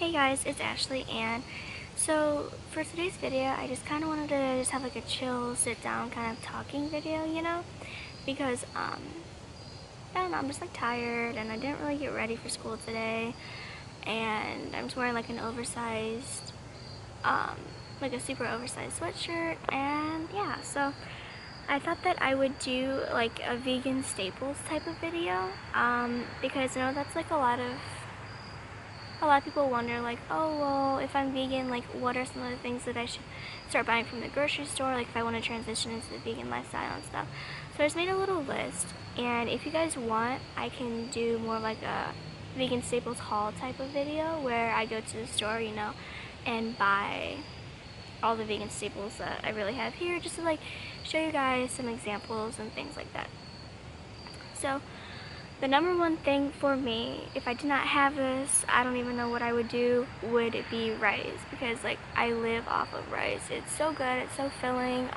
Hey guys, it's Ashley, and so for today's video, I just kind of wanted to just have like a chill, sit down kind of talking video, because I don't know, I'm just like tired and I didn't really get ready for school today, and I'm just wearing like an oversized, um, like a super oversized sweatshirt, and yeah, so I thought that I would do like a vegan staples type of video, because I know that's like a lot of people wonder, like, oh, well, if I'm vegan, like, what are some of the things that I should start buying from the grocery store, like, if I want to transition into the vegan lifestyle and stuff. So I just made a little list, and if you guys want, I can do more like a vegan staples haul type of video, where I go to the store, and buy all the vegan staples that I really have here, just to, like, show you guys some examples and things like that. So the number one thing for me, if I did not have this, I don't even know what I would do, would be rice, because like I live off of rice. It's so good, it's so filling,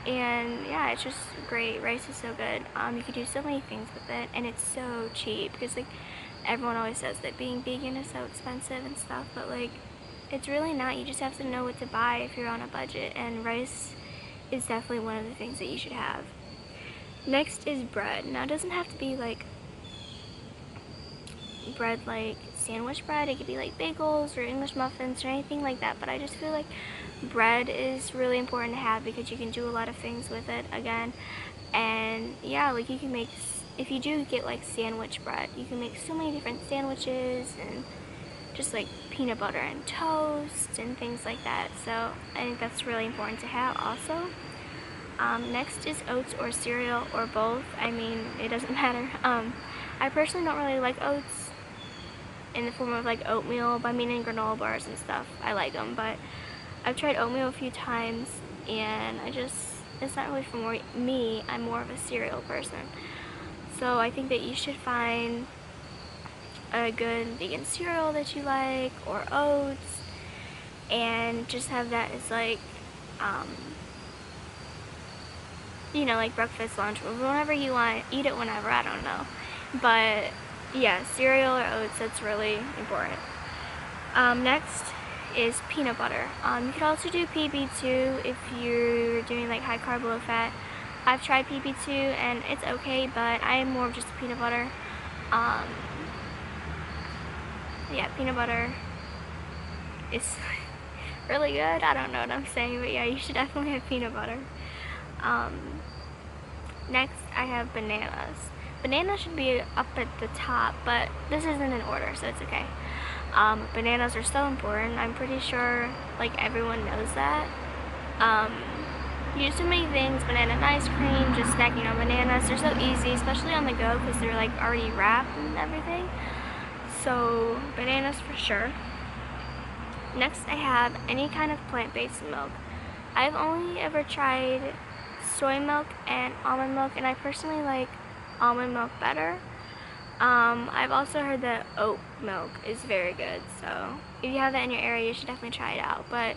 and yeah, it's just great. Rice is so good. You can do so many things with it, and it's so cheap, because like everyone always says that being vegan is so expensive and stuff, but like it's really not. You just have to know what to buy if you're on a budget, and rice is definitely one of the things that you should have. Next is bread. Now, it doesn't have to be like bread like sandwich bread. It could be like bagels or English muffins or anything like that, but I just feel like bread is really important to have, because you can do a lot of things with it again. And yeah, like you can make, if you do get like sandwich bread, you can make so many different sandwiches, and just like peanut butter and toast and things like that. So I think that's really important to have also. Next is oats or cereal, or both. I mean, it doesn't matter. I personally don't really like oats in the form of like oatmeal, but I mean in granola bars and stuff, I like them, but I've tried oatmeal a few times, and it's not really for me. I'm more of a cereal person. So I think that you should find a good vegan cereal that you like, or oats, and just have that as like, like breakfast, lunch, whenever you want, eat it whenever, I don't know. But yeah, cereal or oats, that's really important. Next is peanut butter. You could also do PB2 if you're doing like high carb, low fat. I've tried PB2 and it's okay, but I am more of just a peanut butter. Yeah, peanut butter is really good. I don't know what I'm saying, but yeah, you should definitely have peanut butter. Next, I have bananas. Bananas should be up at the top, but this isn't in order, so it's okay. Bananas are so important. I'm pretty sure like everyone knows that. You do so many things, banana and ice cream, just snacking on bananas. They're so easy, especially on the go, because they're like already wrapped and everything. So bananas for sure. Next, I have any kind of plant-based milk. I've only ever tried soy milk and almond milk, and I personally like almond milk better. I've also heard that oat milk is very good, so if you have that in your area, you should definitely try it out. But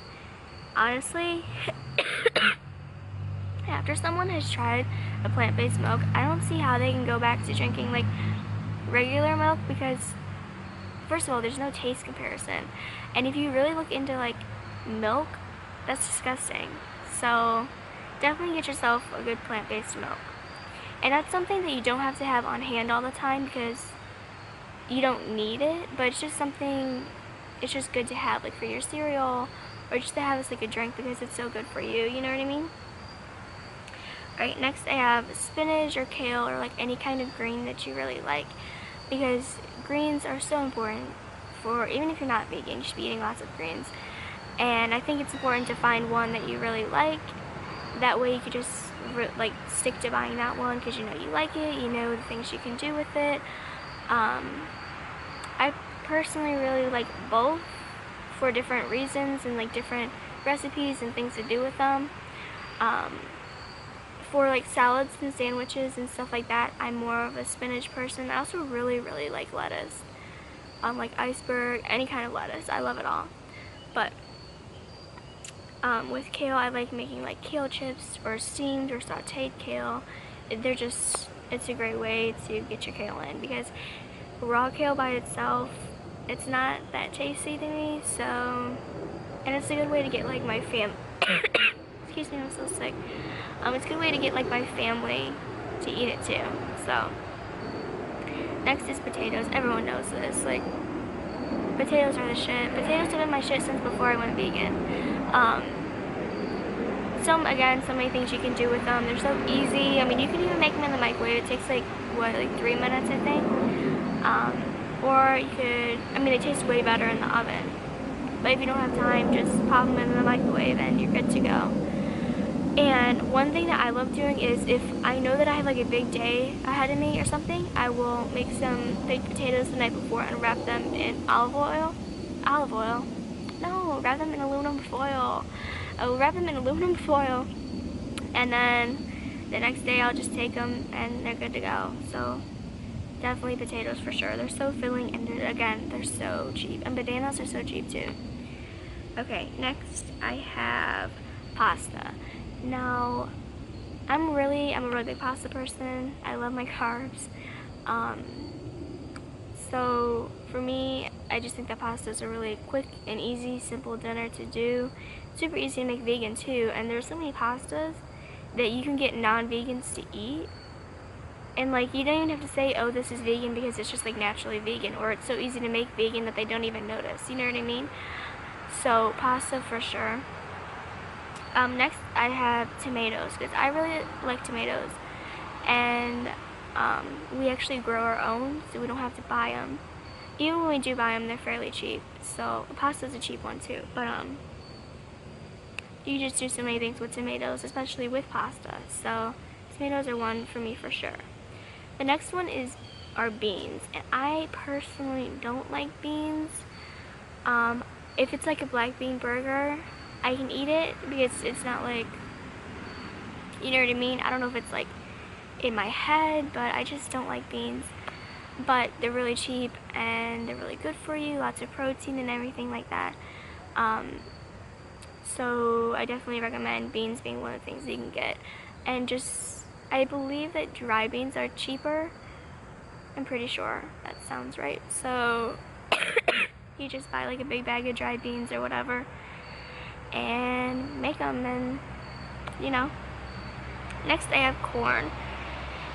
honestly, after someone has tried a plant-based milk, I don't see how they can go back to drinking like regular milk, because first of all, there's no taste comparison, and if you really look into like milk, that's disgusting. So definitely get yourself a good plant-based milk. And that's something that you don't have to have on hand all the time, because you don't need it, but it's just something, it's just good to have like for your cereal, or just to have as like a drink, because it's so good for you, you know what I mean? Alright, next I have spinach or kale, or like any kind of green that you really like, because greens are so important for, even if you're not vegan, you should be eating lots of greens. And I think it's important to find one that you really like. That way you could just like stick to buying that one, because you know you like it, you know the things you can do with it. I personally really like both for different reasons, and like different recipes and things to do with them. For like salads and sandwiches and stuff like that, I'm more of a spinach person. I also really like lettuce, like iceberg, any kind of lettuce, I love it all. But with kale, I like making like kale chips, or steamed or sauteed kale. It's a great way to get your kale in, because raw kale by itself it's not that tasty to me. So, and it's a good way to get like my excuse me, I'm so sick. It's a good way to get like my family to eat it too. So, next is potatoes. Everyone knows this. Like, potatoes are the shit. Potatoes have been my shit since before I went vegan. Again, so many things you can do with them. They're so easy. I mean, you can even make them in the microwave. It takes like, what, like 3 minutes, I think? Or you could, I mean, it tastes way better in the oven. But if you don't have time, just pop them in the microwave and you're good to go. And one thing that I love doing is if I know that I have like a big day ahead of me or something, I will make some baked potatoes the night before and wrap them in olive oil. Olive oil? No, wrap them in aluminum foil. I will wrap them in aluminum foil, and then the next day I'll just take them and they're good to go. So definitely potatoes for sure. They're so filling, and again, they're so cheap. And bananas are so cheap too. Okay, next I have pasta. Now, I'm a really big pasta person. I love my carbs. So for me, I just think that pasta is a really quick and easy, simple dinner to do. Super easy to make vegan too, and there's so many pastas that you can get non-vegans to eat. And like, you don't even have to say, oh, this is vegan, because it's just like naturally vegan, or it's so easy to make vegan that they don't even notice. You know what I mean? So pasta for sure. Next I have tomatoes, because I really like tomatoes, and we actually grow our own, so we don't have to buy them. Even when we do buy them, they're fairly cheap. So pasta's a cheap one too, but you just do so many things with tomatoes, especially with pasta. So tomatoes are one for me for sure. The next one are beans, and I personally don't like beans. If it's like a black bean burger, I can eat it because it's not like, you know what I mean? I don't know if it's like in my head, but I just don't like beans. But they're really cheap and they're really good for you, lots of protein and everything like that. So I definitely recommend beans being one of the things that you can get. And just, I believe that dry beans are cheaper. I'm pretty sure that sounds right. So you just buy like a big bag of dried beans or whatever and make them, and you know. Next I have corn.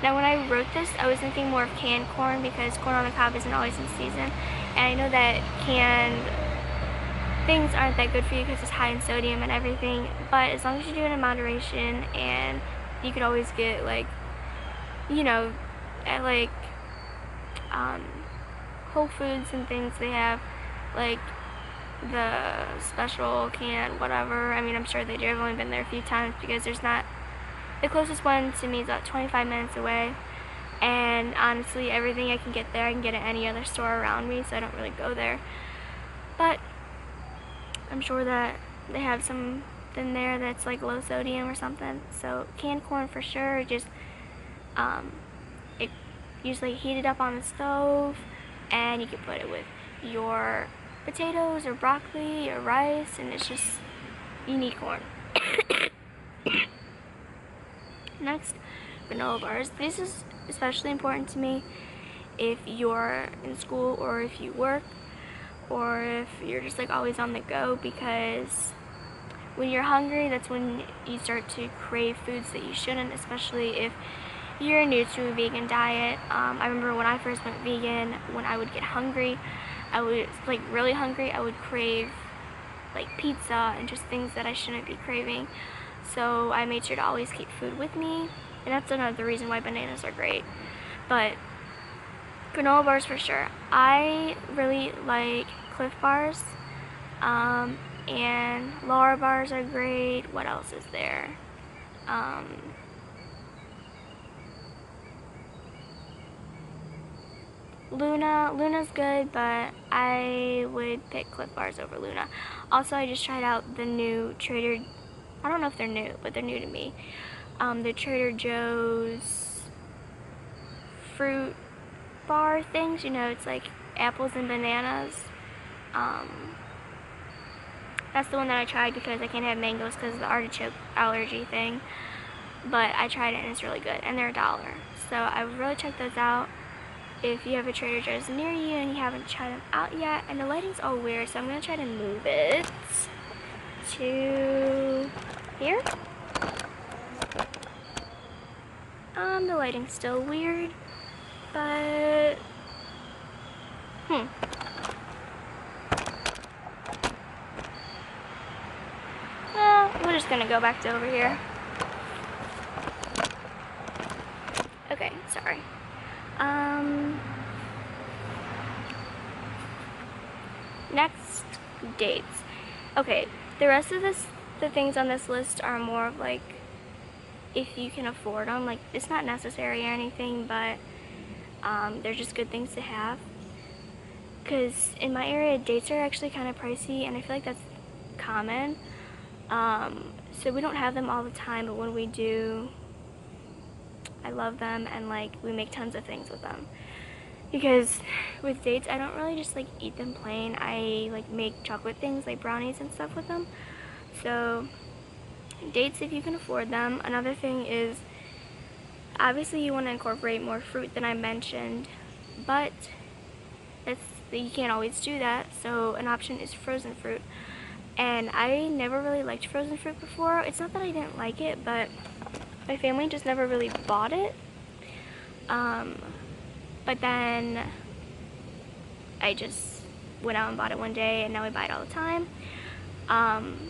Now when I wrote this, I was thinking more of canned corn because corn on the cob isn't always in season. And I know that canned things aren't that good for you because it's high in sodium and everything. But as long as you do it in moderation, and you could always get like, you know, at like Whole Foods and things, they have like the special canned whatever. I mean, I'm sure they do. I've only been there a few times because there's not, the closest one to me is about 25 minutes away, and honestly everything I can get there I can get at any other store around me, so I don't really go there. But I'm sure that they have something there that's like low sodium or something. So canned corn for sure. Just it usually heat it up on the stove, and you can put it with your potatoes or broccoli or rice, and it's just, you need corn. Next, granola bars. This is especially important to me if you're in school or if you work or if you're just like always on the go, because when you're hungry, that's when you start to crave foods that you shouldn't, especially if you're new to a vegan diet. I remember when I first went vegan, when I would get hungry, I was like really hungry, I would crave like pizza and just things that I shouldn't be craving. So I made sure to always keep food with me, and that's another reason why bananas are great. But granola bars for sure. I really like Cliff bars, and Laura bars are great. What else is there? Luna's good, but I would pick Cliff bars over Luna. Also, I just tried out the new I don't know if they're new, but they're new to me. The Trader Joe's fruit bar things, you know, it's like apples and bananas. That's the one that I tried because I can't have mangoes because of the artichoke allergy thing. But I tried it and it's really good, and they're $1. So I would really check those out. if you have a Trader Joe's near you and you haven't tried them out yet. And the lighting's all weird, so I'm gonna try to move it to here. The lighting's still weird, but well, we're just gonna go back to over here. Okay, sorry. Next, dates. Okay, the rest of the things on this list are more of like, if you can afford them. Like, it's not necessary or anything, but they're just good things to have. Because in my area, dates are actually kind of pricey, and I feel like that's common. So we don't have them all the time, but when we do, I love them, and like we make tons of things with them. Because with dates, I don't really just like eat them plain. I like make chocolate things like brownies and stuff with them. So dates, if you can afford them. Another thing is, obviously you want to incorporate more fruit than I mentioned, but you can't always do that. So an option is frozen fruit. And I never really liked frozen fruit before. It's not that I didn't like it, but my family just never really bought it. But then I just went out and bought it one day, and now we buy it all the time.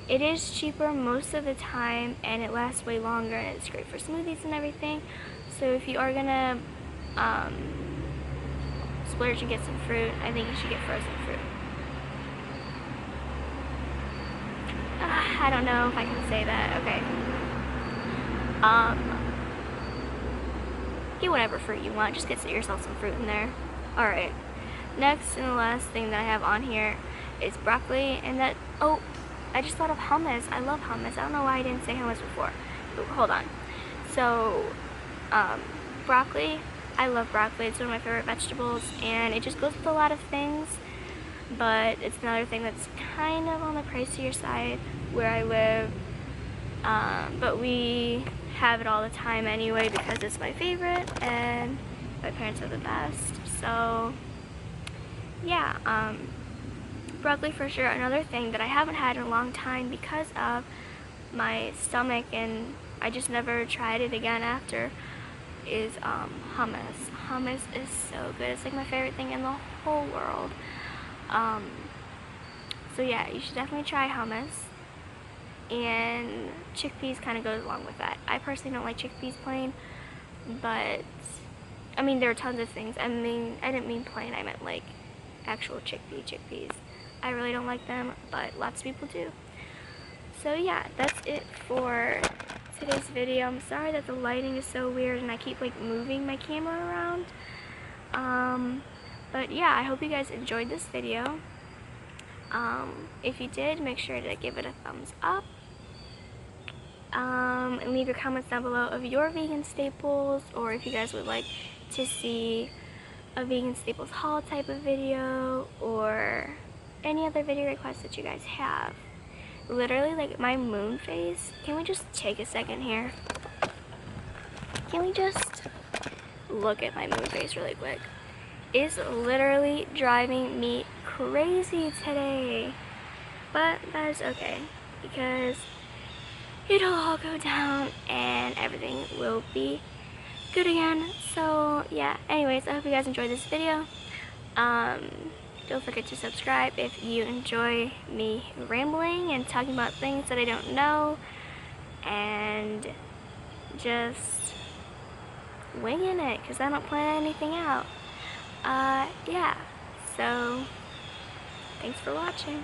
It is cheaper most of the time, and it lasts way longer, and it's great for smoothies and everything. So if you are gonna splurge and get some fruit, I think you should get frozen fruit. I don't know if I can say that. Okay. Get whatever fruit you want. Just get yourself some fruit in there. Alright. Next and the last thing that I have on here is broccoli, and that, oh, I just thought of hummus. I love hummus. I don't know why I didn't say hummus before. But hold on. So, broccoli. I love broccoli. It's one of my favorite vegetables, and it just goes with a lot of things. But it's another thing that's kind of on the pricier side where I live. But we have it all the time anyway because it's my favorite, and my parents are the best. So, yeah, broccoli for sure. Another thing that I haven't had in a long time because of my stomach, and I just never tried it again after, is hummus. Hummus is so good. It's like my favorite thing in the whole world. So yeah, you should definitely try hummus. And chickpeas kind of goes along with that. I personally don't like chickpeas plain, but I mean, there are tons of things. I mean, I didn't mean plain, I meant like actual chickpeas. I really don't like them, but lots of people do. So yeah, that's it for today's video. I'm sorry that the lighting is so weird and I keep like moving my camera around. But yeah, I hope you guys enjoyed this video. If you did, make sure to give it a thumbs up. And leave your comments down below of your vegan staples, or if you guys would like to see a vegan staples haul type of video, or any other video requests that you guys have. Literally, like my moon face, can we just take a second here? Can we just look at my moon face really quick? It's literally driving me crazy today, but that is okay because it'll all go down and everything will be good again. So yeah, anyways, I hope you guys enjoyed this video. Don't forget to subscribe if you enjoy me rambling and talking about things that I don't know and just winging it because I don't plan anything out. Yeah, so thanks for watching.